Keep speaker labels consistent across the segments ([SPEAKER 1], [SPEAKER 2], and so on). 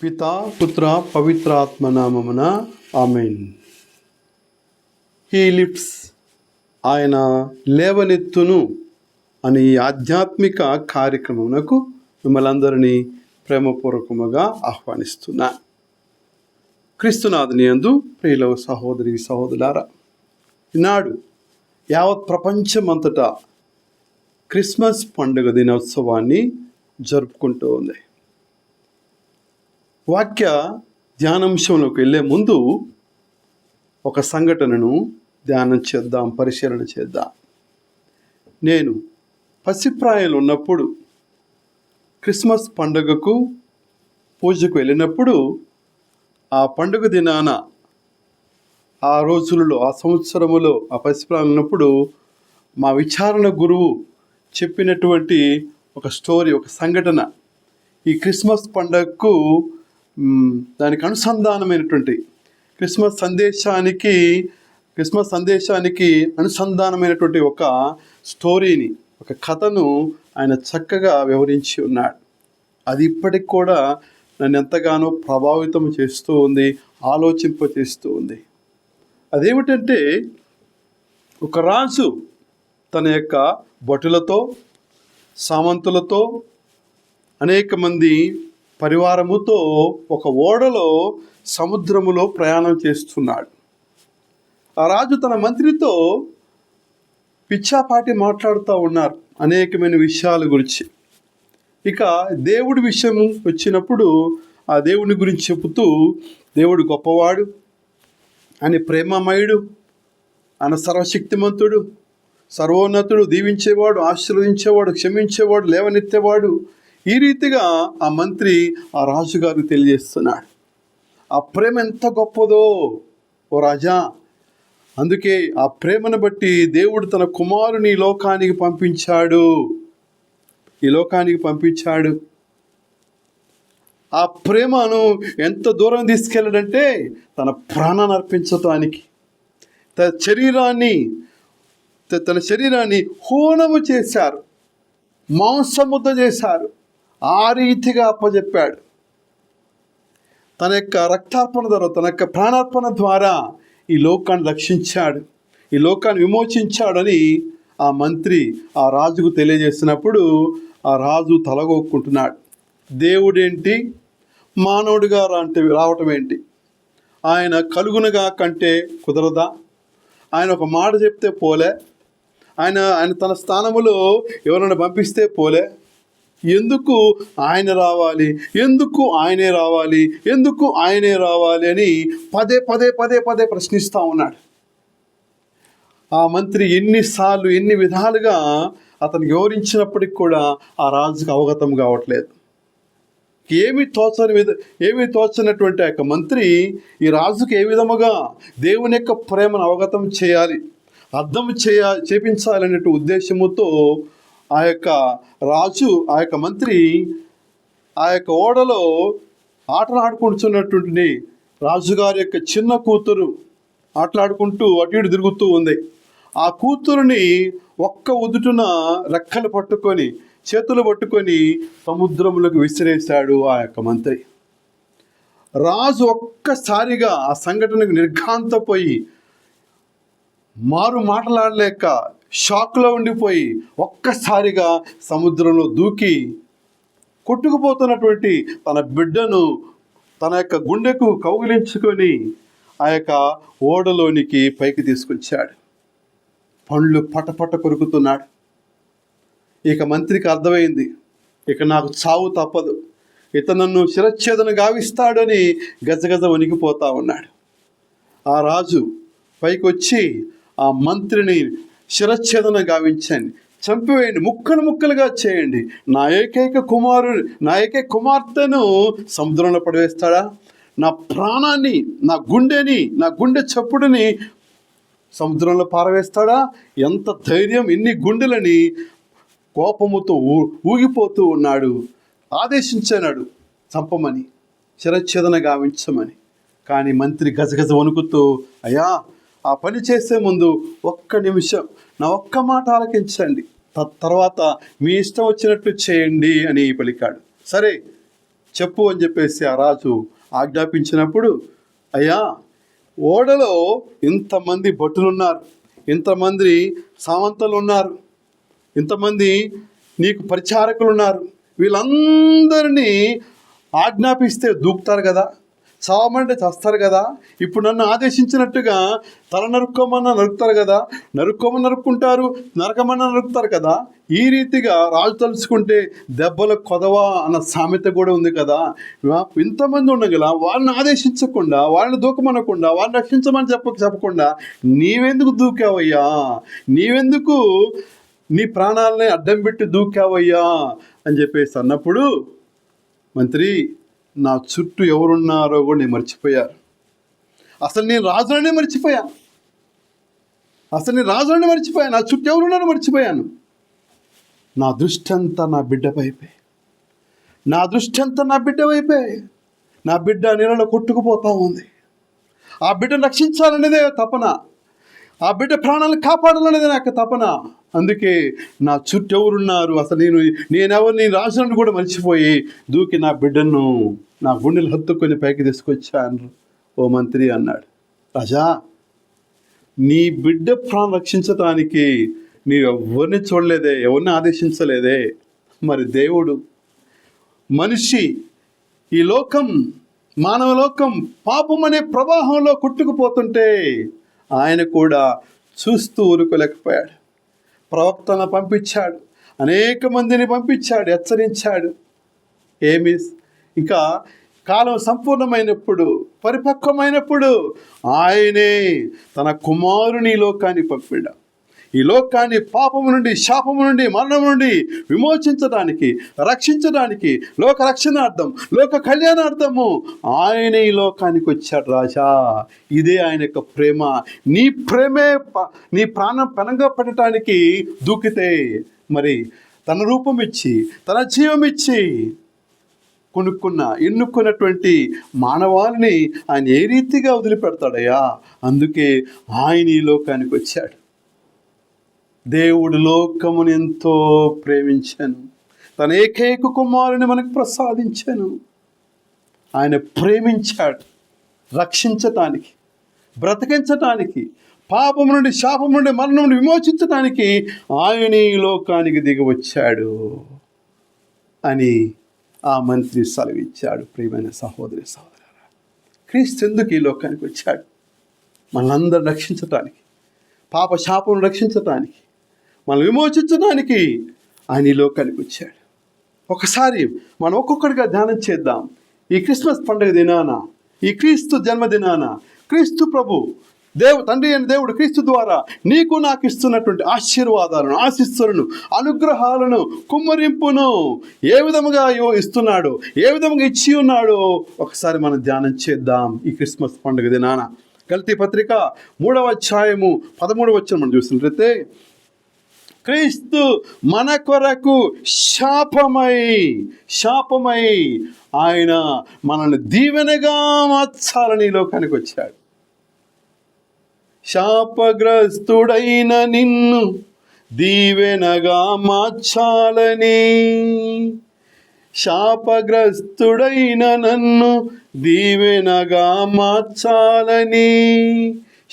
[SPEAKER 1] పితా పుత్ర పవిత్రాత్మ నామమున ఆమేన్. హీ లిఫ్ట్స్, ఆయన లేవనెత్తును అనే ఈ ఆధ్యాత్మిక కార్యక్రమమునకు మిమ్మల్ని అందరినీ ప్రేమపూర్వకముగా ఆహ్వానిస్తున్నా. క్రీస్తునాథుని యందు ప్రియుల సహోదరి సహోదరులారా, ఈనాడు యావత్ ప్రపంచమంతటా క్రిస్మస్ పండుగ దినోత్సవాన్ని జరుపుకుంటూ ఉంది. వాక్య ధ్యానాంశంలోకి వెళ్ళే ముందు ఒక సంఘటనను ధ్యానం చేద్దాం, పరిశీలన చేద్దాం. నేను పసిప్రాయాలు ఉన్నప్పుడు క్రిస్మస్ పండుగకు పూజకు వెళ్ళినప్పుడు ఆ పండుగ దినాన ఆ రోజులలో ఆ సంవత్సరములో ఆ పసిప్రాయాలు ఉన్నప్పుడు మా విచారణ గురువు చెప్పినటువంటి ఒక స్టోరీ, ఒక సంఘటన ఈ క్రిస్మస్ పండుగకు దానికి అనుసంధానమైనటువంటి క్రిస్మస్ సందేశానికి అనుసంధానమైనటువంటి ఒక స్టోరీని, ఒక కథను ఆయన చక్కగా వివరించి ఉన్నాడు. అది ఇప్పటికి కూడా నన్ను ఎంతగానో ప్రభావితం చేస్తూ ఉంది, ఆలోచింపచేస్తూ ఉంది. అదేమిటంటే, ఒక రాజు తన యొక్క భటులతో, సామంతులతో, అనేక మంది పరివారముతో ఒక ఓడలో సముద్రములో ప్రయాణం చేస్తున్నాడు. ఆ రాజు తన మంత్రితో పిచ్చాపాటి మాట్లాడుతూ ఉన్నారు అనేకమైన విషయాల గురించి. ఇక దేవుడి విషయం వచ్చినప్పుడు ఆ దేవుని గురించి చెబుతూ, దేవుడు గొప్పవాడు, ఆయన ప్రేమమయుడు, ఆయన సర్వశక్తిమంతుడు, సర్వోన్నతుడు, దీవించేవాడు, ఆశీర్వదించేవాడు, క్షమించేవాడు, లేవనెత్తేవాడు. ఈ రీతిగా ఆ మంత్రి ఆ రాజుగారికి తెలియజేస్తున్నాడు. ఆ ప్రేమ ఎంత గొప్పదో ఓ రాజా, అందుకే ఆ ప్రేమను బట్టి దేవుడు తన కుమారుని ఈ లోకానికి పంపించాడు. ఆ ప్రేమను ఎంత దూరం తీసుకెళ్ళాడంటే, తన ప్రాణాన్ని అర్పించటానికి, తన శరీరాన్ని హోనము చేశారు, మాంసముద్ద చేశారు. ఆ రీతిగా అప్పచెప్పాడు. తన యొక్క రక్తార్పణ ద్వారా, తన యొక్క ప్రాణార్పణ ద్వారా ఈ లోకాన్ని రక్షించాడు, ఈ లోకాన్ని విమోచించాడని ఆ మంత్రి ఆ రాజుకు తెలియజేసినప్పుడు ఆ రాజు తలగొక్కుంటున్నాడు. దేవుడేంటి, మానవుడిగా రావటం ఏంటి? ఆయన కలుగునుగా కంటే కుదరదా? ఆయన ఒక మాట చెప్తే పోలే? ఆయన తన స్థానములో ఎవరైనా పంపిస్తే పోలే? ఎందుకు ఆయనే రావాలి అని పదే ప్రశ్నిస్తూ ఉన్నాడు. ఆ మంత్రి ఎన్ని విధాలుగా అతను వివరించినప్పటికి కూడా ఆ రాజుకు అవగతం కావట్లేదు. ఏమీ తోచనటువంటి ఆ యొక్క మంత్రి ఈ రాజుకు ఏ విధముగా దేవుని యొక్క ప్రేమను అవగతం చేయాలి, చేపించాలనే ఉద్దేశముతో ఆ యొక్క రాజు, ఆ యొక్క మంత్రి ఆ యొక్క ఓడలో ఆటలాడుకుంటున్నటువంటి రాజుగారి యొక్క చిన్న కూతురు ఆటలాడుకుంటూ అటు ఇటు తిరుగుతూ ఉంది. ఆ కూతురుని ఒక్క ఉదుటున రెక్కలు పట్టుకొని, చేతులు పట్టుకొని సముద్రంలోకి విసిరేశాడు ఆ యొక్క మంత్రి. రాజు ఒక్కసారిగా ఆ సంఘటనకు నిర్ఘాంతపోయి, మాట్లాడలేక షాక్లో ఉండిపోయి, ఒక్కసారిగా సముద్రంలో దూకి కొట్టుకుపోతున్నటువంటి తన బిడ్డను తన యొక్క గుండెకు కౌగిలించుకొని ఆ యొక్క ఓడలోనికి పైకి తీసుకొచ్చాడు. పండ్లు పటపట కొరుకుతున్నాడు. ఇక మంత్రికి అర్థమైంది, ఇక నాకు చావు తప్పదు, ఇతను నన్ను శిరచ్ఛేదన గావిస్తాడని గజగజ వణికిపోతా ఉన్నాడు. ఆ రాజు పైకి వచ్చి ఆ మంత్రిని శిరచ్ఛేదన గావించండి, చంపివేయండి, ముక్కలుగా చేయండి, నా ఏకైక కుమార్తెను సముద్రంలో పడివేస్తాడా? నా ప్రాణాన్ని, నా గుండె చప్పుడుని సముద్రంలో పారవేస్తాడా? ఎంత ధైర్యం! ఇన్ని గుండెలని కోపముతో ఊగిపోతూ ఉన్నాడు. ఆదేశించాడు చంపమని, శిరచ్ఛేదన గావించమని. కానీ మంత్రి గజగజ వణుకుతూ, అయ్యా, ఆ పని చేసే ముందు ఒక్క నిమిషం నా ఒక్క మాట ఆలకించండి, తర్వాత మీ ఇష్టం వచ్చినట్టు చేయండి అని పలికాడు. సరే చెప్పు అని చెప్పేసి ఆ రాజు ఆజ్ఞాపించినప్పుడు, అయ్యా, ఓడలో ఇంతమంది భటులున్నారు, ఇంతమంది సామంతులు ఉన్నారు, ఇంతమంది నీకు పరిచారకులు ఉన్నారు, వీళ్ళందరినీ ఆజ్ఞాపిస్తే దూకుతారు కదా, చావమంటే చస్తారు కదా, ఇప్పుడు నన్ను ఆదేశించినట్టుగా తల నరుక్కోమన్నా నరుకుతారు కదా, నరుక్కోమని నరుక్కుంటారు, నరకమన్నా నరుకుతారు కదా. ఈ రీతిగా రాజు తలుచుకుంటే దెబ్బల కొదవా అన్న సామెత కూడా ఉంది కదా. ఇంతమంది ఉండగల వాళ్ళని ఆదేశించకుండా, వాళ్ళని దూకమనకుండా, వాళ్ళని రక్షించమని చెప్పకుండా నీవెందుకు దూకావయ్యా, నీవెందుకు నీ ప్రాణాలని అడ్డం పెట్టి దూకావయ్యా అని చెప్పేసి అన్నప్పుడు, మంత్రి, నా చుట్టూ ఎవరున్నారో కూడా నేను మర్చిపోయాను. అసలు నేను రాజులనే మర్చిపోయాను. నా చుట్టూ ఎవరున్నారో మర్చిపోయాను. నా దృష్టి అంతా నా బిడ్డ వైపే. నా బిడ్డ నీళ్ళలో కొట్టుకుపోతా ఉంది. ఆ బిడ్డను రక్షించాలనేదే తపన, ఆ బిడ్డ ప్రాణాలను కాపాడాలనేది నాకు తపన. అందుకే నా చుట్టూ ఎవరున్నారు, అసలు నేనెవరిని రాజులను కూడా మర్చిపోయి దూకి నా బిడ్డను నా గుండెలు హత్తుకొని పైకి తీసుకొచ్చాను ఓ మంత్రి అన్నాడు. రాజా, నీ బిడ్డ ప్రాణం రక్షించడానికి నీవు ఎవరిని చూడలేదే, ఎవరిని ఆదేశించలేదే. మరి దేవుడు, మనిషి, ఈ లోకం, మానవ లోకం పాపం అనే ప్రవాహంలో కొట్టుకుపోతుంటే ఆయన కూడా చూస్తూ ఊరుకోలేకపోయాడు. ప్రవక్తను పంపించాడు, అనేక మందిని పంపించాడు, హెచ్చరించాడు. ఇంకా కాలం సంపూర్ణమైనప్పుడు, పరిపక్వమైనప్పుడు ఆయనే తన కుమారుని లోకాన్ని పంపాడు. ఈ లోకాన్ని పాపము నుండి, శాపము నుండి, మరణము నుండి విమోచించడానికి, రక్షించడానికి, లోక రక్షణార్థం, లోక కళ్యాణార్థము ఆయన ఈ లోకానికి వచ్చాడు. రాజా, ఇదే ఆయన యొక్క ప్రేమ. నీ ప్రేమే నీ ప్రాణం పెనంగా పెట్టడానికి దూకితే మరి తన రూపం ఇచ్చి, తన జీవం ఇచ్చి ఎన్నుకున్నటువంటి మానవాళిని ఆయన ఏ రీతిగా వదిలిపెడతాడయ్యా? అందుకే ఆయన ఈ లోకానికి వచ్చాడు. దేవుడు లోకమును ఎంతో ప్రేమించాను, తన ఏకైక కుమారుని మనకు ప్రసాదించాను. ఆయన ప్రేమించాడు రక్షించటానికి, బ్రతికించటానికి, పాపము నుండి, శాపము నుండి, మరణం నుండి విమోచించటానికి ఆయన ఈ లోకానికి దిగి వచ్చాడు అని ఆ మంత్రి సెలవిచ్చాడు. ప్రియమైన సహోదరి సహోదరులారా, క్రీస్తు ఎందుకు ఈ లోకానికి వచ్చాడు? మనందరూ రక్షించటానికి, పాప శాపను రక్షించటానికి, మనం విమోచించడానికి ఆయన ఈ లోకానికి వచ్చాడు. ఒకసారి మనం ఒక్కొక్కడిగా ధ్యానం చేద్దాం. ఈ క్రిస్మస్ పండుగ దినాన, ఈ క్రీస్తు జన్మదినాన, క్రీస్తు ప్రభు తండ్రి అయిన దేవుడు క్రీస్తు ద్వారా నీకు నాకు ఇస్తున్నటువంటి ఆశీర్వాదాలను, ఆశీస్సులను, అనుగ్రహాలను, కుమ్మరింపును ఏ విధముగా ఇస్తున్నాడో, ఏ విధముగా ఇచ్చి ఉన్నాడో ఒకసారి మనం ధ్యానం చేద్దాం. ఈ క్రిస్మస్ పండుగ దినాన గలతీ పత్రిక 3వ అధ్యాయము 13వ వచనం మనం చూసినట్లయితే, క్రీస్తు మన కొరకు శాపమై ఆయన మనల్ని దీవెనగా మార్చాలని లోకానికి వచ్చాడు. శాపగ్రస్తుడైన నిన్ను దీవెనగా మార్చాలని, శాపగ్రస్తుడైన నన్ను దీవెనగా మార్చాలని,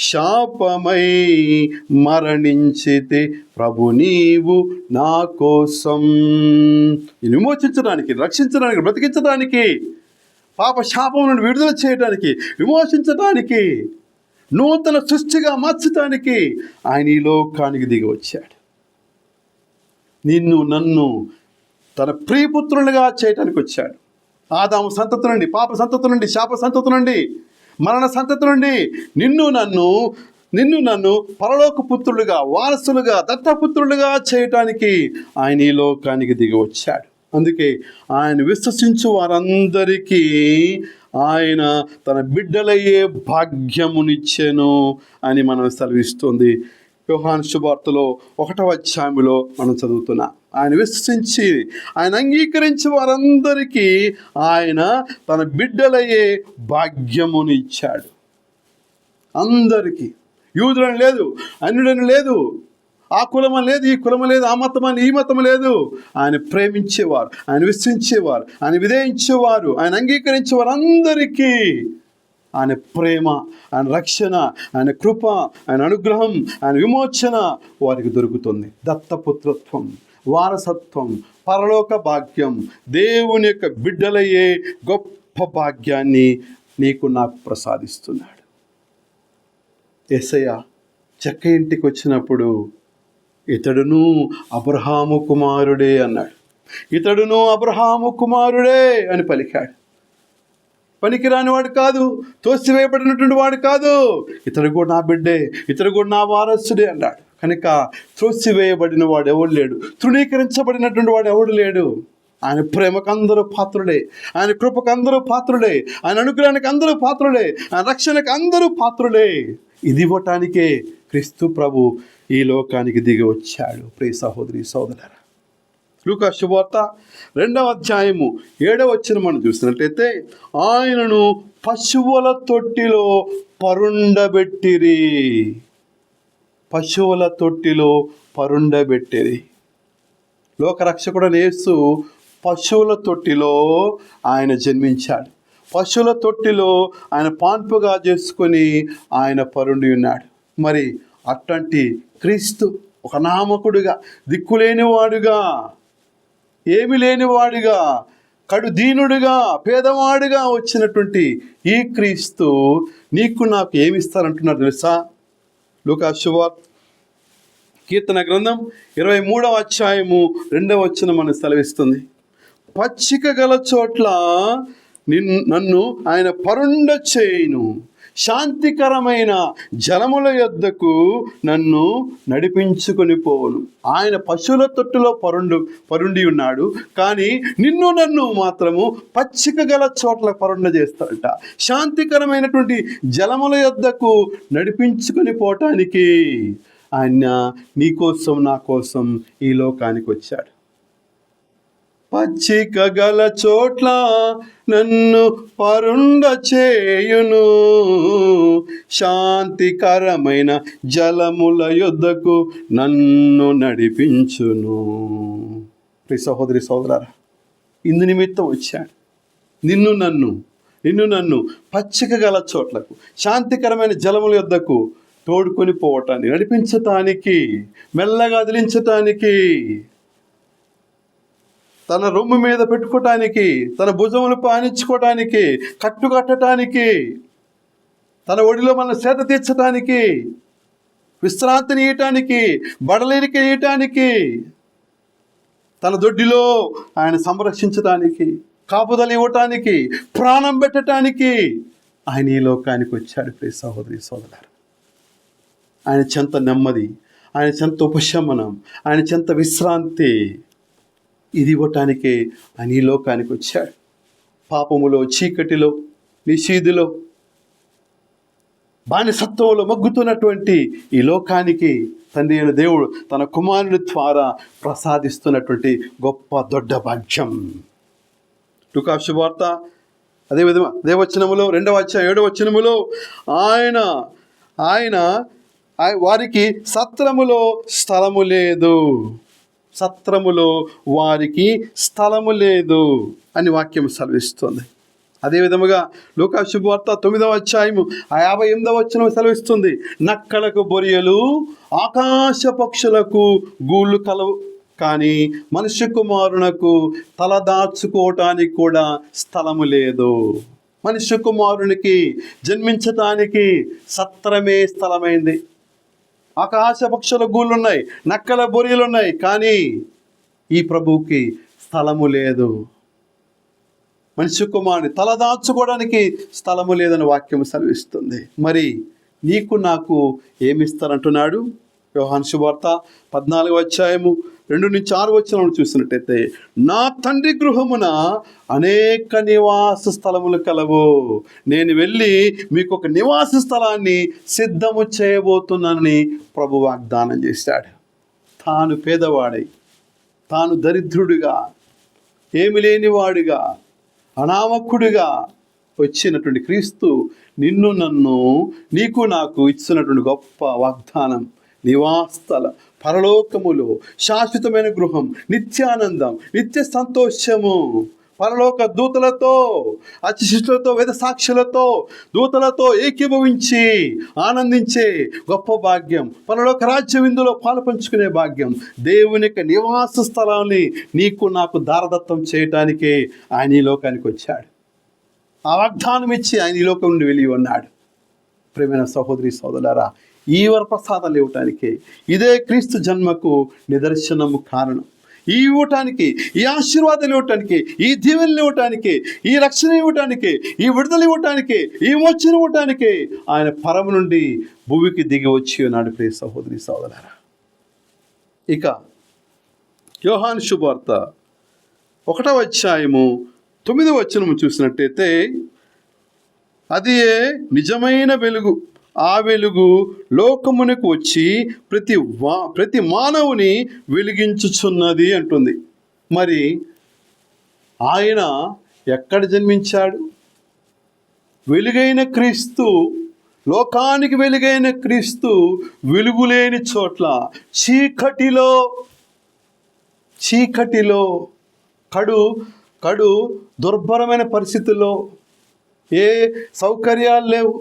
[SPEAKER 1] శాపమై మరణించితే ప్రభు నీవు నా కోసం, విమోచించడానికి, రక్షించడానికి, బ్రతికించడానికి, పాప శాపం నుండి విడుదల చేయడానికి, విమోచించడానికి, నూతన సృష్టిగా మార్చడానికి ఆయన ఈ లోకానికి దిగి వచ్చాడు. నిన్ను నన్ను తన ప్రియపుత్రులుగా చేయటానికి వచ్చాడు. ఆదాము సంతతి నుండి, పాప సంతతి నుండి, శాప సంతతి నుండి, మరణ సంతతి నుండి నిన్ను నన్ను పరలోక పుత్రులుగా, వారసులుగా, దత్తపుత్రులుగా చేయటానికి ఆయన ఈ లోకానికి దిగి వచ్చాడు. అందుకే ఆయన విశ్వసించు వారందరికీ ఆయన తన బిడ్డలయ్యే భాగ్యమునిచ్చెను అని మనం సెలవిస్తుంది. యోహాను శుభవార్తలో 1వ అధ్యాయంలో మనం చదువుతున్నాం. ఆయన విశ్వసించి, ఆయన అంగీకరించి వారందరికీ ఆయన తన బిడ్డలయ్యే భాగ్యమునిచ్చాడు. అందరికీ, యూదులను లేదు, అన్యులను లేదు, ఆ కులమ లేదు, ఈ కులమ లేదు, ఆ మతమని ఈ మతం లేదు. ఆయన ప్రేమించేవారు, ఆయన విశ్వసించేవారు, ఆయన విధేయించేవారు, ఆయన అంగీకరించేవారు అందరికీ ఆయన ప్రేమ, ఆయన రక్షణ, ఆయన కృప, ఆయన అనుగ్రహం, ఆయన విమోచన వారికి దొరుకుతుంది. దత్తపుత్రత్వం, వారసత్వం, పరలోక భాగ్యం, దేవుని యొక్క బిడ్డలయ్యే గొప్ప భాగ్యాన్ని నీకు నాకు ప్రసాదిస్తున్నాడు. యేసయ్య చెక్క ఇంటికి వచ్చినప్పుడు ఇతడును అబ్రహాము కుమారుడే అన్నాడు. ఇతడును అబ్రహాము కుమారుడే అని పలికాడు. పనికిరాని వాడు కాదు, తోసివేయబడినటువంటి వాడు కాదు, ఇతడు కూడా నా బిడ్డే, ఇతడు కూడా నా వారసుడే అన్నాడు. కనుక త్రోసివేయబడిన వాడు ఎవడు లేడు, తృణీకరించబడినటువంటి వాడు ఎవడు లేడు. ఆయన ప్రేమకు అందరూ పాత్రుడే, ఆయన కృపకు అందరూ పాత్రుడే, ఆయన అనుగ్రహానికి అందరూ పాత్రుడే, ఆయన రక్షణకు అందరూ పాత్రుడే. ఇది ఇవ్వటానికే క్రీస్తు ప్రభు ఈ లోకానికి దిగి వచ్చాడు. ప్రియ సహోదరి సహోదరులారా, లూకా శుభవార్త 2వ అధ్యాయము 7వ వచనం మనం చూసినట్లయితే, ఆయనను పశువుల తొట్టిలో పరుండబెట్టిరి. పశువుల తొట్టిలో పరుండబెట్టిరి. లోకరక్షకుడైన యేసు పశువుల తొట్టిలో ఆయన జన్మించాడు. పశువుల తొట్టిలో ఆయన పాన్పుగా చేసుకొని ఆయన పరుండి ఉన్నాడు. మరి అట్లాంటి క్రీస్తు ఒక నామకుడుగా, దిక్కులేనివాడుగా, ఏమి లేనివాడుగా, కడు దీనుడుగా, పేదవాడుగా వచ్చినటువంటి ఈ క్రీస్తు నీకు నాకు ఏమిస్తారంటున్నారు తెలుసా? లూకా శుభవార్త కీర్తన గ్రంథం 23వ అధ్యాయము 2వ వచనం మనకు సెలవిస్తుంది. పచ్చిక గల చోట్ల నన్ను ఆయన పరుండ చేయును, శాంతికరమైన జలముల యొద్దకు నన్ను నడిపించుకొని పోవును. ఆయన పశువుల తొట్టులో పరుండి ఉన్నాడు, కానీ నిన్ను నన్ను మాత్రము పచ్చిక గల చోట్ల పరుండ చేస్తాడట. శాంతికరమైనటువంటి జలముల యొద్దకు నడిపించుకొని పోవటానికి ఆయన నీకోసం నా కోసం ఈ లోకానికి వచ్చాడు. పచ్చిక గల చోట్ల నన్ను పరుండ చేయును, శాంతికరమైన జలముల యొద్దకు నన్ను నడిపించును. ప్రియ సహోదరి సహోదరులారా, ఇందు నిమిత్తం వచ్చాడు. నిన్ను నన్ను పచ్చిక గల చోట్లకు, శాంతికరమైన జలముల యొద్దకు తోడుకొని పోవటానికి, నడిపించటానికి, మెల్లగా అదిలించటానికి, తన రొమ్ము మీద పెట్టుకోవటానికి, తన భుజములు పానించుకోవటానికి, కట్టుకట్టడానికి, తన ఒడిలో మన సేద తీర్చటానికి, విశ్రాంతిని ఇవ్వటానికి, బడలేనికి ఇవ్వటానికి, తన దొడ్డిలో ఆయన సంరక్షించటానికి, కాపుదలు ఇవ్వటానికి, ప్రాణం పెట్టడానికి ఆయన ఈ లోకానికి వచ్చాడు. ప్రియ సహోదరి సోదరులారా, ఆయన చెంత నెమ్మది, ఆయన చెంత ఉపశమనం, ఆయన చెంత విశ్రాంతి, ఇది ఇవ్వటానికే ఆయన ఈ లోకానికి వచ్చాడు. పాపములో, చీకటిలో, నిషీధిలో, బానిసత్వంలో మగ్గుతున్నటువంటి ఈ లోకానికి తండ్రి అయిన దేవుడు తన కుమారుని ద్వారా ప్రసాదిస్తున్నటువంటి గొప్ప దొడ్డ భాగ్యం. లూకా శుభవార్త అదే వచనములో 2వ అధ్యాయం 7వ వచనములో ఆయన వారికి సత్రములో స్థలము లేదు, సత్రములో వారికి స్థలము లేదు అని వాక్యం సెలవిస్తుంది. అదేవిధముగా లూకా శుభవార్త 9వ అధ్యాయము 58వ వచనం సెలవిస్తుంది, నక్కలకు బొరియలు, ఆకాశ పక్షులకు గూళ్ళు కలవు, కానీ మనుష్య కుమారునకు తలదాచుకోవటానికి కూడా స్థలము లేదు. మనుష్య కుమారునికి జన్మించటానికి సత్రమే స్థలమైంది. ఆకాశ పక్షుల గూళ్ళున్నాయి, నక్కల బొరియలున్నాయి, కానీ ఈ ప్రభువుకి స్థలము లేదు. మనిషి కుమారుని తలదాచుకోవడానికి స్థలము లేదని వాక్యం సెలవిస్తుంది. మరి నీకు నాకు ఏమిస్తారంటున్నాడు? యోహాను శుభవార్త 14వ అధ్యాయము 2-6 వచనాలను చూసినట్టయితే, నా తండ్రి గృహమున అనేక నివాస స్థలములు కలవు, నేను వెళ్ళి మీకు ఒక నివాస స్థలాన్ని సిద్ధము చేయబోతున్నానని ప్రభు వాగ్దానం చేశాడు. తాను పేదవాడై, తాను దరిద్రుడిగా, ఏమి లేనివాడిగా, అనామకుడిగా వచ్చినటువంటి క్రీస్తు నిన్ను నన్ను, నీకు నాకు ఇచ్చినటువంటి గొప్ప వాగ్దానం, నివాసస్థలం, పరలోకములో శాశ్వతమైన గృహం, నిత్యానందం, నిత్య సంతోషము, పరలోక దూతలతో, అత్యశిష్టులతో, వేద సాక్షులతో, దూతలతో ఏకీభవించి ఆనందించే గొప్ప భాగ్యం, పరలోక రాజ్యం ఇందులో పాలుపంచుకునే భాగ్యం, దేవుని యొక్క నివాస స్థలాన్ని నీకు నాకు దారదత్తం చేయటానికే ఆయన ఈ లోకానికి వచ్చాడు. ఆ వాగ్దానం ఇచ్చి ఆయన ఈ లోకం నుండి వెళ్ళి ఉన్నాడు. ప్రియమైన సహోదరి సోదరులారా, ఈ వరప్రసాదాలు ఇవ్వటానికి, ఇదే క్రీస్తు జన్మకు నిదర్శనము కారణం. ఈ ఇవ్వటానికి, ఈ ఆశీర్వాదాలు ఇవ్వటానికి, ఈ దీవెనలు ఇవ్వటానికి, ఈ రక్షణ ఇవ్వటానికి, ఈ విడుదల ఇవ్వటానికి, ఈ మోచన ఇవ్వటానికి ఆయన పరము నుండి భూమికి దిగి వచ్చి ఉన్నాడు. ప్రియ సహోదరి సోదరులారా, ఇక యోహాను శుభవార్త 1వ అధ్యాయము 9వ వచనము చూసినట్టయితే, అది నిజమైన వెలుగు, ఆ వెలుగు లోకమునకు వచ్చి ప్రతి మానవుని వెలిగించుచున్నది అంటుంది. మరి ఆయన ఎక్కడ జన్మించాడు? వెలుగైన క్రీస్తు, లోకానికి వెలుగైన క్రీస్తు వెలుగులేని చోట్ల, చీకటిలో కడు దుర్భరమైన పరిస్థితుల్లో, ఏ సౌకర్యాలు లేవు,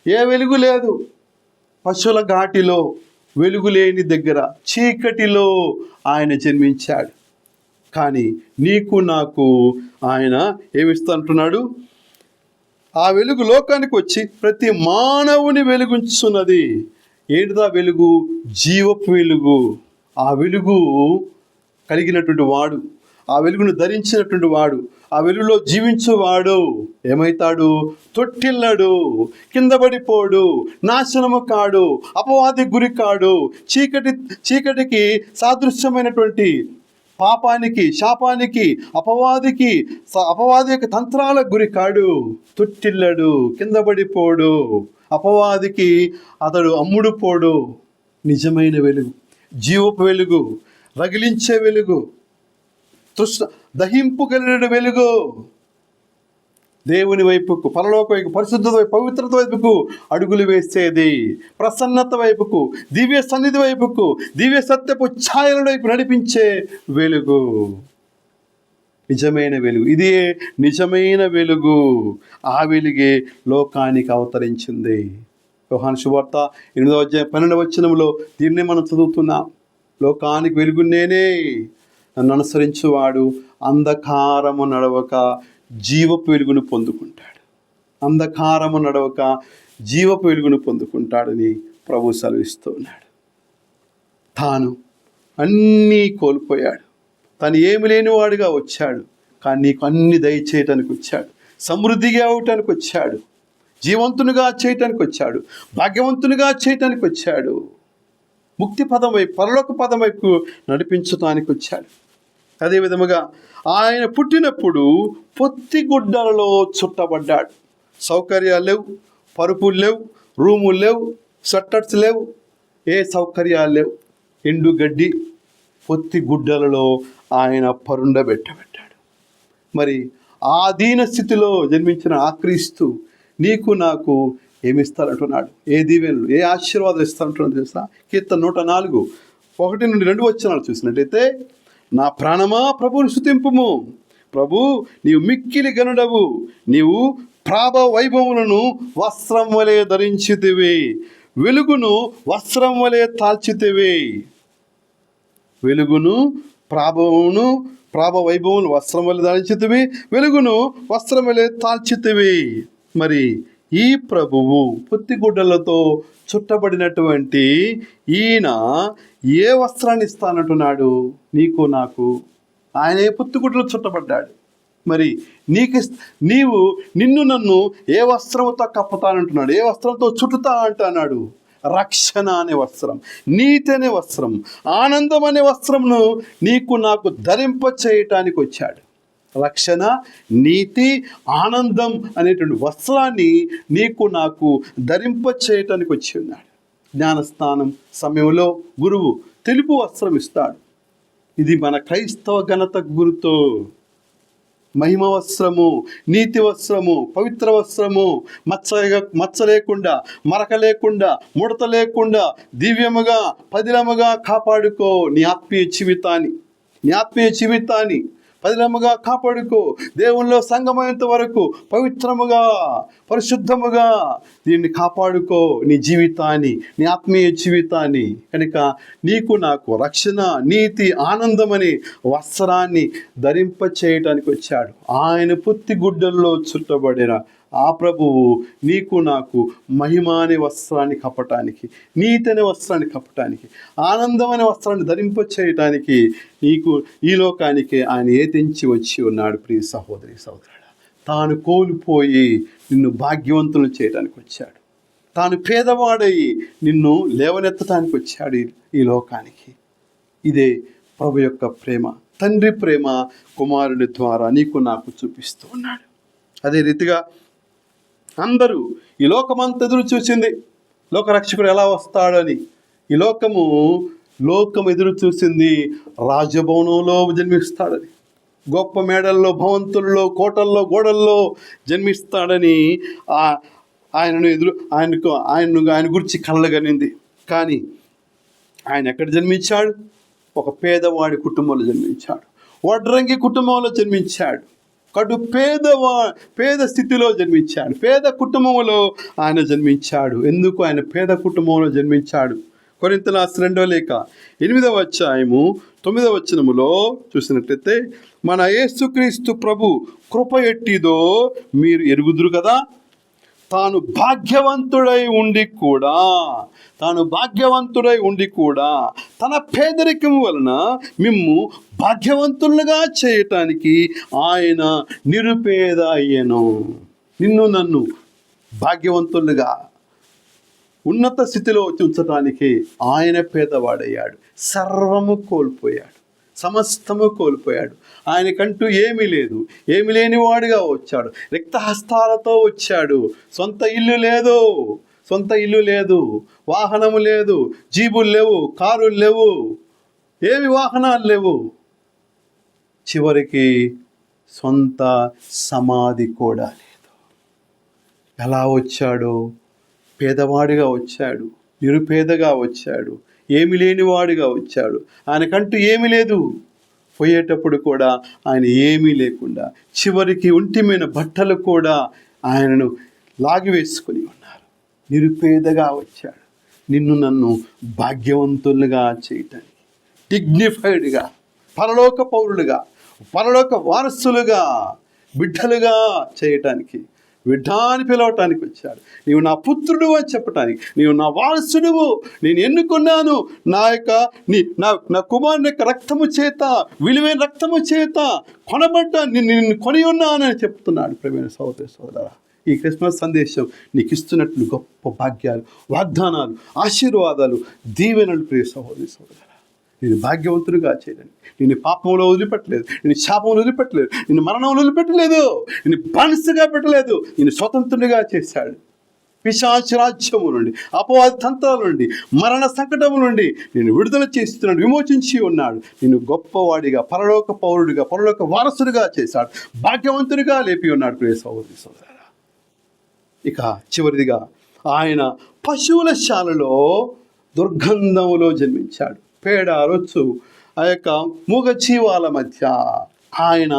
[SPEAKER 1] ఏ వెలుగు లేదు, పశువుల ఘాటిలో, వెలుగు లేని దగ్గర, చీకటిలో ఆయన జన్మించాడు. కానీ నీకు నాకు ఆయన ఏమిస్తుంటున్నాడు? ఆ వెలుగు లోకానికి వచ్చి ప్రతి మానవుని వెలుగుంచున్నది. ఏంటిదా వెలుగు? జీవపు వెలుగు. ఆ వెలుగు కలిగినటువంటి వాడు, ఆ వెలుగును ధరించినటువంటి వాడు, ఆ వెలుగులో జీవించువాడు ఏమైతాడు? తొట్టిల్లడు, కింద పడిపోడు, నాశనము కాడు, అపవాది గురి కాడు, చీకటికి సాదృశ్యమైనటువంటి పాపానికి, శాపానికి, అపవాది యొక్క తంత్రాలకు గురి కాడు, తొట్టిల్లడు, కింద పడిపోడు, అపవాదికి అతడు అమ్ముడు పోడు. నిజమైన వెలుగు, జీవపు వెలుగు, రగిలించే వెలుగు, దహింపు కలిగిన వెలుగు, దేవుని వైపుకు, పరలోక వైపు, పరిశుద్ధత వైపు, పవిత్రత వైపుకు అడుగులు వేసేది, ప్రసన్నత వైపుకు, దివ్య సన్నిధి వైపుకు, దివ్య సత్యపు ఛాయల వైపు నడిపించే వెలుగు, నిజమైన వెలుగు. ఇదే నిజమైన వెలుగు. ఆ వెలుగే లోకానికి అవతరించింది. యోహాను శుభవార్త 8వ అధ్యాయం 12వ వచనంలో దీన్నే మనం చదువుతున్నాం. లోకానికి వెలుగు నేనే, నన్ను అనుసరించువాడు అంధకారము నడవక జీవపు వెలుగును పొందుకుంటాడు. అంధకారము నడవక జీవపు వెలుగును పొందుకుంటాడని ప్రభు సెలవిస్తూ ఉన్నాడు. తాను అన్నీ కోల్పోయాడు, తను ఏమి లేనివాడుగా వచ్చాడు, కానీ నీకు అన్ని దయచేయటానికి వచ్చాడు, సమృద్ధిగా అవటానికి వచ్చాడు, జీవంతునిగా చేయటానికి వచ్చాడు, భాగ్యవంతునిగా చేయటానికి వచ్చాడు, ముక్తి పదం వైపు, పరలోక పదం వైపు నడిపించడానికి వచ్చాడు. అదేవిధముగా ఆయన పుట్టినప్పుడు పొత్తిగుడ్డలలో చుట్టబడ్డాడు. సౌకర్యాలు లేవు, పరుపులు లేవు, రూములు లేవు, షట్టర్స్ లేవు, ఏ సౌకర్యాలు లేవు. ఎండు గడ్డి, పొత్తిగుడ్డలలో ఆయన పరుండబెట్టబడ్డాడు. మరి ఆ దీన స్థితిలో జన్మించిన ఆ క్రీస్తు నీకు నాకు ఏమిస్తారంటున్నాడు? ఏ దీవెనలు, ఏ ఆశీర్వాదాలు ఇస్తారంటున్నాడు తెలుసా? కీర్తన 104 1 నుండి 2 వచనాలు చూసినట్లయితే, నా ప్రాణమా ప్రభువుని స్తుతింపుము, ప్రభు నీవు మిక్కిలి గనుడవు, నీవు ప్రాభ వైభవములను వస్త్రం వలె ధరించితివి, వెలుగును వస్త్రం వలె తాల్చితివి. వెలుగును ప్రాభ వైభవమును వస్త్రం వలె ధరించితివి, వెలుగును వస్త్రం వలె తాల్చితివి. మరి ఈ ప్రభువు పొత్తిగుడ్డలతో చుట్టబడినటువంటి ఈయన ఏ వస్త్రాన్ని ఇస్తానంటున్నాడు? నీకు నాకు. ఆయన ఏ పొత్తిగుడ్డలు చుట్టబడ్డాడు. మరి నిన్ను నన్ను ఏ వస్త్రంతో కప్పుతానంటున్నాడు? ఏ వస్త్రంతో చుట్టుతా అంటున్నాడు? రక్షణ అనే వస్త్రం, నీతి అనే వస్త్రం, ఆనందం అనే వస్త్రంను నీకు నాకు ధరింప చేయటానికి వచ్చాడు. రక్షణ, నీతి, ఆనందం అనేటువంటి వస్త్రాన్ని నీకు నాకు ధరింప చేయటానికి వచ్చి ఉన్నాడు. జ్ఞానస్నానం సమయంలో గురువు తెలుపు వస్త్రం ఇస్తాడు. ఇది మన క్రైస్తవ ఘనత గుర్తు. మహిమ వస్త్రము, నీతి వస్త్రము, పవిత్ర వస్త్రము, మచ్చ లేకుండా, మరక లేకుండా, ముడత లేకుండా, దివ్యముగా, పదిలముగా కాపాడుకో నీ ఆత్మీయ జీవితాన్ని పదిలముగా కాపాడుకో. దేవునిలో సంగమయ్యేంత వరకు పవిత్రముగా, పరిశుద్ధముగా దీన్ని కాపాడుకో, నీ జీవితాన్ని, నీ ఆత్మీయ జీవితాన్ని. కనుక నీకు నాకు రక్షణ, నీతి, ఆనందమని వస్త్రాన్ని ధరింప చేయటానికి వచ్చాడు. ఆయన పుత్తి గుడ్డల్లో చుట్టబడిన ఆ ప్రభువు నీకు నాకు మహిమ అనే వస్త్రాన్ని కప్పటానికి, నీతి అనే వస్త్రాన్ని కప్పటానికి, ఆనందం అనే వస్త్రాన్ని ధరింప చేయటానికి నీకు ఈ లోకానికి ఆయన తెంచి వచ్చి ఉన్నాడు. ప్రియ సహోదరి సహోదరుడా, తాను కోల్పోయి నిన్ను భాగ్యవంతులు చేయడానికి వచ్చాడు. తాను పేదవాడయి నిన్ను లేవనెత్తడానికి వచ్చాడు ఈ లోకానికి. ఇదే ప్రభు యొక్క ప్రేమ, తండ్రి ప్రేమ కుమారుని ద్వారా నీకు నాకు చూపిస్తూ ఉన్నాడు. అదే రీతిగా అందరూ, ఈ లోకమంతా ఎదురు చూసింది లోకరక్షకుడు ఎలా వస్తాడని. ఈ లోకం ఎదురు చూసింది రాజభవనంలో జన్మిస్తాడని, గొప్ప మేడల్లో, భవంతుల్లో, కోటల్లో, గోడల్లో జన్మిస్తాడని ఆయన గురించి కళ్ళగనింది. కానీ ఆయన ఎక్కడ జన్మించాడు? ఒక పేదవాడి కుటుంబంలో జన్మించాడు. వడ్రంగి కుటుంబంలో జన్మించాడు. కడు పేద స్థితిలో జన్మించాడు. పేద కుటుంబంలో ఆయన జన్మించాడు. ఎందుకు ఆయన పేద కుటుంబంలో జన్మించాడు? కొరింథీయులకు రాసిన 2వ లేఖ 8వ అధ్యాయము 9వ వచనములో చూసినట్లయితే, మన యేసుక్రీస్తు ప్రభు కృప ఎట్టిదో మీరు ఎరుగుదురు కదా. తాను భాగ్యవంతుడై ఉండి కూడా తన పేదరికం వలన మిమ్ము భాగ్యవంతులుగా చేయటానికి ఆయన నిరుపేద అయ్యను. నిన్ను నన్ను భాగ్యవంతులుగా ఉన్నత స్థితిలో ఉంచటానికి ఆయన పేదవాడయ్యాడు. సర్వము కోల్పోయాడు, సమస్తము కోల్పోయాడు. ఆయనకంటూ ఏమీ లేదు, ఏమి లేనివాడుగా వచ్చాడు. రిక్తహస్తాలతో వచ్చాడు. సొంత ఇల్లు లేదు, వాహనము లేదు, జీబులు లేవు, కారులు లేవు, ఏమి వాహనాలు లేవు. చివరికి సొంత సమాధి కూడా లేదు. ఎలా వచ్చాడో? పేదవాడిగా వచ్చాడు, నిరుపేదగా వచ్చాడు, ఏమి లేనివాడిగా వచ్చాడు. ఆయనకంటూ ఏమీ లేదు. పోయేటప్పుడు కూడా ఆయన ఏమీ లేకుండా, చివరికి ఒంటిమైన బట్టలు కూడా ఆయనను లాగివేసుకుని ఉన్నారు. నిరుపేదగా వచ్చాడు నిన్ను నన్ను భాగ్యవంతులుగా చేయటానికి, డిగ్నిఫైడ్గా, పరలోక పౌరులుగా, పరలోక వారసులుగా, బిడ్డలుగా చేయటానికి, బిడ్డా అని పిలవటానికి వచ్చాడు. నీవు నా పుత్రుడు అని చెప్పటానికి, నీవు నా వారసుడువు, నేను ఎన్నుకున్నాను, నా కుమారుని యొక్క రక్తము చేత, విలువైన రక్తము చేత కొనబడ్డా, నిన్ను కొని ఉన్నానని చెప్తున్నాడు. ప్రియమైన సహోదరి సోదరా, ఈ క్రిస్మస్ సందేశం నీకు ఇస్తున్నట్లు గొప్ప భాగ్యాలు, వాగ్దానాలు, ఆశీర్వాదాలు, దీవెనలు. ప్రియ సహోదరి సోదరా, నేను భాగ్యవంతునిగా చేయడానికి, నేను పాపంలో వదిలిపెట్టలేదు, నేను శాపంలో వదిలిపెట్టలేదు, నేను మరణంలో వదిలిపెట్టలేదు, నేను బానిసగా పెట్టలేదు, నేను స్వతంత్రునిగా చేశాడు. పిశాచ రాజ్యము నుండి, అపవాది తంత్రాల నుండి, మరణ సంకటము నుండి నేను విడుదల చేస్తున్నాడు, విమోచించి ఉన్నాడు. నేను గొప్పవాడిగా, పరలోక పౌరుడిగా, పరలోక వారసుడిగా చేశాడు, భాగ్యవంతునిగా లేపి ఉన్నాడు. ప్రియ సహోదరి సోదరా, ఇక చివరిదిగా ఆయన పశువుల శాలలో దుర్గంధములో జన్మించాడు. పేడ, రొచ్చు, ఆ యొక్క మూగ జీవాల మధ్య ఆయన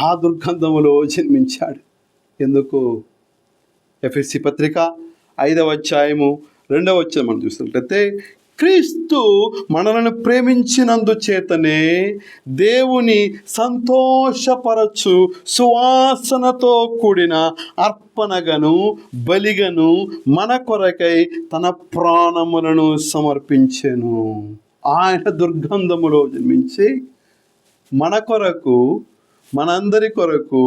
[SPEAKER 1] ఆ దుర్గంధములో జన్మించాడు. ఎందుకు? ఎఫెసీ పత్రిక 5వ అధ్యాయము 2వ వచనం మనం చూసినట్లయితే, క్రీస్తు మనలను ప్రేమించినందు చేతనే దేవుని సంతోషపరచు సువాసనతో కూడిన అర్పణగను, బలిగను మన కొరకై తన ప్రాణములను సమర్పించెను. ఆయన దుర్గంధములో జన్మించి మన కొరకు, మనందరి కొరకు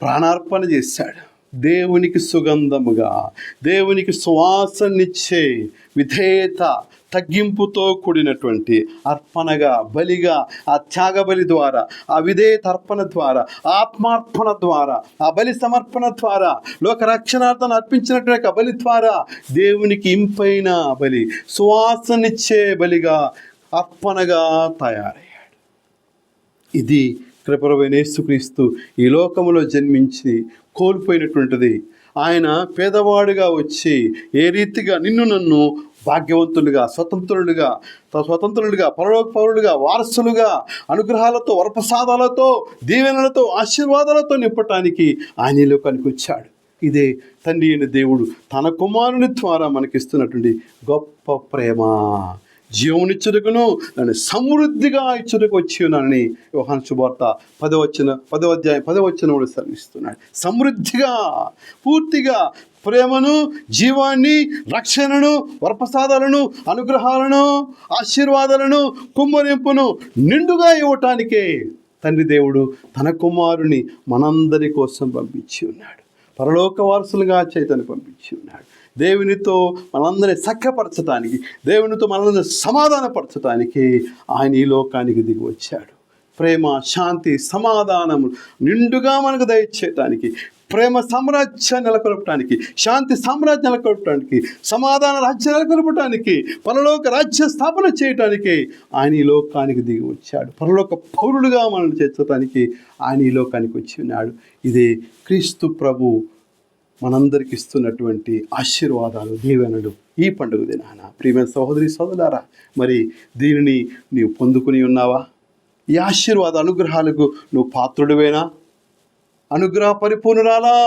[SPEAKER 1] ప్రాణార్పణ చేశాడు. దేవునికి సుగంధముగా, దేవునికి సువాసనిచ్చే విధేయత, తగ్గింపుతో కూడినటువంటి అర్పణగా, బలిగా, ఆ త్యాగ బలి ద్వారా, ఆ విధేయత అర్పణ ద్వారా, ఆత్మార్పణ ద్వారా, ఆ బలి సమర్పణ ద్వారా, లోక రక్షణార్థం అర్పించినటువంటి ఆ బలి ద్వారా దేవునికి ఇంపైన బలి, సువాసనిచ్చే బలిగా, అర్పణగా తయారయ్యాడు. ఇది ప్రభువైన యేసుక్రీస్తు ఈ లోకములో జన్మించి కోల్పోయినటువంటిది. ఆయన పేదవాడుగా వచ్చి ఏ రీతిగా నిన్ను నన్ను భాగ్యవంతులుగా, స్వతంత్రులుగా, పరలోక పౌరులుగా, వారసులుగా, అనుగ్రహాలతో, వరప్రసాదాలతో, దీవెనలతో, ఆశీర్వాదాలతో నింపటానికి ఆయన ఈ లోకానికి వచ్చాడు. ఇదే తండ్రి అయిన దేవుడు తన కుమారుని ద్వారా మనకిస్తున్నటువంటి గొప్ప ప్రేమ. జీవనిచ్చుటకును దాన్ని సమృద్ధిగా ఇచ్చుటకు వచ్చి ఉన్నానని యోహాను శుభవార్త 10వ అధ్యాయం 10వ వచనంలో సెలవిస్తున్నాడు. సమృద్ధిగా, పూర్తిగా ప్రేమను, జీవాన్ని, రక్షణను, వరప్రసాదాలను, అనుగ్రహాలను, ఆశీర్వాదాలను, కుమ్మరింపును నిండుగా ఇవ్వటానికే తండ్రి దేవుడు తన కుమారుని మనందరి కోసం పంపించి ఉన్నాడు. పరలోక వారసులుగా చేయటానికి పంపించి ఉన్నాడు. దేవునితో మనందరినీ సఖ్యపరచటానికి, దేవునితో మనందరినీ సమాధానపరచటానికి ఆయన ఈ లోకానికి దిగి వచ్చాడు. ప్రేమ, శాంతి, సమాధానము నిండుగా మనకు దయచేయటానికి, ప్రేమ సామ్రాజ్యాన్ని నెలకొల్పటానికి, శాంతి సామ్రాజ్యం నెలకొల్పటానికి, సమాధాన రాజ్యం నెలకొల్పటానికి, పరలోక రాజ్య స్థాపన చేయటానికి ఆయన ఈ లోకానికి దిగి వచ్చాడు. పరలోక పౌరులుగా మనల్ని చేర్చడానికి ఆయన ఈ లోకానికి వచ్చి ఉన్నాడు. ఇదే క్రీస్తు ప్రభు మనందరికి ఇస్తున్నటువంటి ఆశీర్వాదాలు, దీవెనలు ఈ పండుగ దినాన. ప్రియమైన సహోదరి సోదరులారా, మరి దీనిని నీవు పొందుకుని ఉన్నావా? ఈ ఆశీర్వాద అనుగ్రహాలకు నువ్వు పాత్రుడివేనా? అనుగ్రహ పరిపూర్ణురాలా,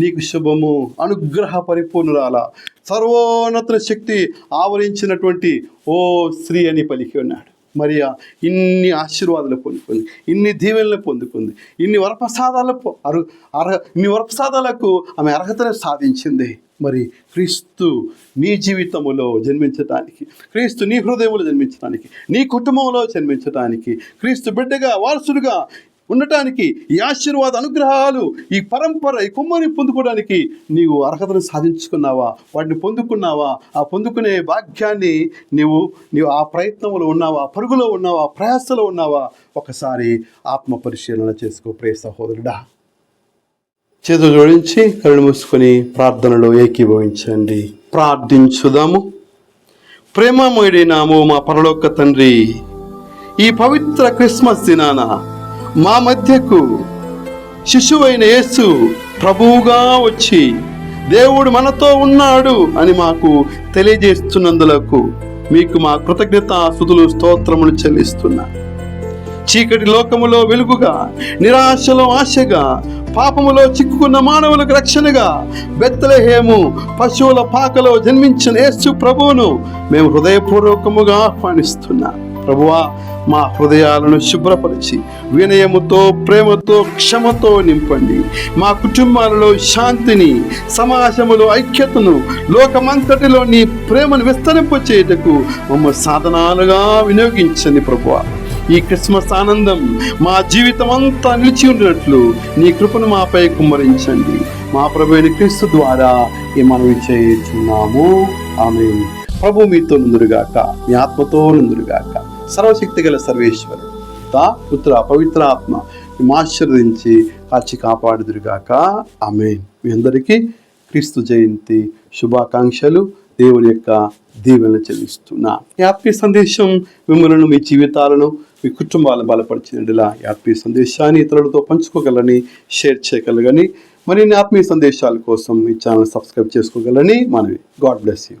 [SPEAKER 1] నీకు శుభము. అనుగ్రహ పరిపూర్ణురాలా, సర్వోన్నత శక్తి ఆవరించినటువంటి ఓ స్త్రీ అని పలికి ఉన్నాడు. మరియా ఇన్ని ఆశీర్వాదాలు పొందుకుంది, ఇన్ని దీవెనలు పొందుకుంది, ఇన్ని వరప్రసాదాలకు ఆమె అర్హతను సాధించింది. మరి క్రీస్తు నీ జీవితంలో జన్మించడానికి, క్రీస్తు నీ హృదయంలో జన్మించడానికి, నీ కుటుంబంలో జన్మించడానికి, క్రీస్తు బిడ్డగా, వారసుడుగా ఉండటానికి, ఈ ఆశీర్వాద అనుగ్రహాలు, ఈ పరంపర, ఈ కుమ్మని పొందుకోవడానికి నీవు అర్హతను సాధించుకున్నావా? వాటిని పొందుకున్నావా? ఆ పొందుకునే భాగ్యాన్ని నీవు ఆ ప్రయత్నంలో ఉన్నావా? పరుగులో ఉన్నావా? ప్రయాసలో ఉన్నావా? ఒకసారి ఆత్మ పరిశీలన చేసుకో ప్రియ సహోదరుడా. చేతులు జోడించి కళ్ళు మూసుకొని ప్రార్థనలో ఏకీభవించండి. ప్రార్థించుదాము. ప్రేమమయుడైనాము మా పరలోక తండ్రి, ఈ పవిత్ర క్రిస్మస్ దినాన మా మధ్యకు శిశువైన యేసు ప్రభువుగా వచ్చి దేవుడు మనతో ఉన్నాడు అని మాకు తెలియజేస్తున్నందులకు మీకు మా కృతజ్ఞతాస్తుతులు, స్తోత్రములు చెల్లిస్తున్నా. చీకటి లోకములో వెలుగుగా, నిరాశలో ఆశగా, పాపములో చిక్కుకున్న మానవులకు రక్షణగా బెత్లెహేము పశువుల పాకలో జన్మించిన యేసు ప్రభువును మేము హృదయపూర్వకముగా ఆహ్వానిస్తున్నాం. ప్రభువా, మా హృదయాలను శుభ్రపరిచి వినయముతో, ప్రేమతో, క్షమతో నింపండి. మా కుటుంబాలలో శాంతిని, సమాజములో ఐక్యతను, లోకమంతటిలో నీ ప్రేమను విస్తరింప చేయుటకు మమ్మల్ని సాధనాలుగా వినియోగించండి. ప్రభువా, ఈ క్రిస్మస్ ఆనందం మా జీవితం అంతా నిలిచి ఉండినట్లు నీ కృపను మాపై కుమ్మరించండి. మా ప్రభువైన క్రీస్తు ద్వారా ఈ మనవి చేయుచున్నాము. ఆమేన్. ప్రభు మీతో నుందురుగాక, మీ ఆత్మతో నుందురుగాక. సర్వశక్తి గల సర్వేశ్వరుడు తా పుత్ర పవిత్ర ఆత్మ ఆశీర్వదించి కాచి కాపాడుదురుగాక. ఆమేన్. మీ అందరికీ క్రీస్తు జయంతి శుభాకాంక్షలు, దేవుని యొక్క దీవెనలు చెల్లిస్తున్నా. ఈ ఆత్మీయ సందేశం మిమ్మల్ని, మీ జీవితాలను, మీ కుటుంబాలను బలపరిచినలా ఈ ఆత్మీయ సందేశాన్ని ఇతరులతో పంచుకోగలని, షేర్ చేయగలగని, మరిన్ని ఆత్మీయ సందేశాల కోసం ఈ ఛానల్ సబ్స్క్రైబ్ చేసుకోగలని మనవి. God bless you.